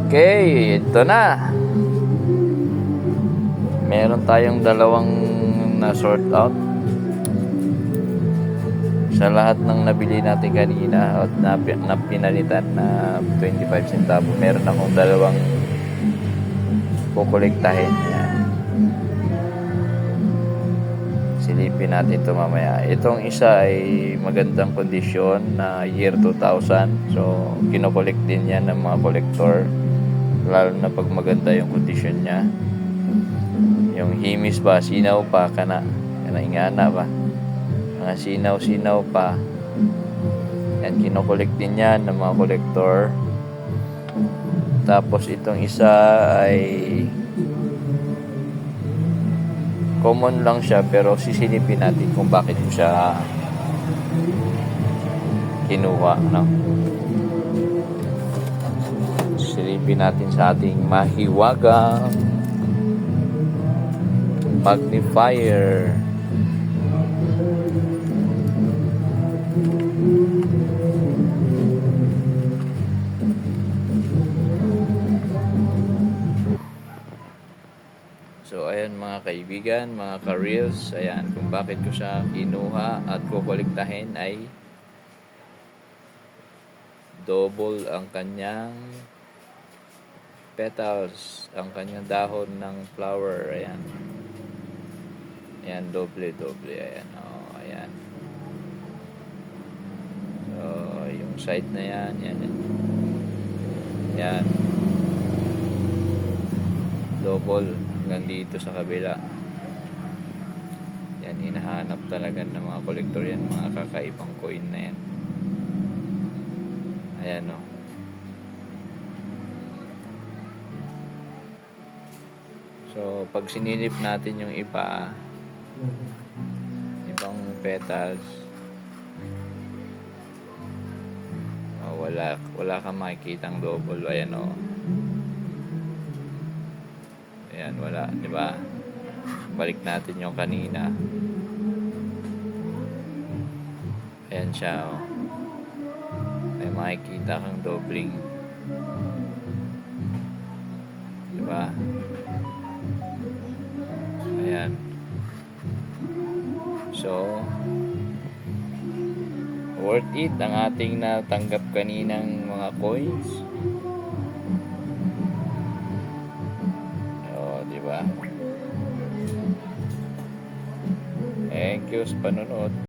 Okay, ito na. Meron tayong dalawang na sort out. Sa lahat ng nabili natin kanina at na pinalitan na 25 centavo, meron akong dalawang kukolektahin. Yan. Silipin natin ito mamaya. Itong isa ay magandang kondisyon na year 2000. So, kinokolekt din yan ng mga kolektor. Lalo na pag maganda yung kondisyon niya. Yung himis ba, sinaw pa, ingana ba? Mga sinaw-sinaw pa. Yan, kinokolekt din yan ng mga kolektor. Tapos itong isa ay common lang siya, pero sisilipin natin kung bakit ko siya kinuha, no? Silipin natin sa ating mahiwagang magnifier. So ayan mga kaibigan, mga ka-reels, ayan kung bakit ko siya kinuha at kukolektahin ay double ang kanyang petals, ang kanyang dahon ng flower. Ayan. Ayan, doble. Ayan, oh, ayan. So, yung side na yan. Yan. Double hanggang dito sa kabila. Yan, hinahanap talaga ng mga kolektor yan, mga kakaibang coin na yan. Ayan, oh. So, pag sinilip natin yung ibang petals, oh, wala kang makikitang double. Ayan, oh. Ayan, wala, di ba? Balik natin yung kanina. Ayan siya, oh. May makikita kang dobling. Di ba? Ayan. So, worth it ang ating natanggap kaninang mga coins. Oh, di ba? Thank you sa panonood.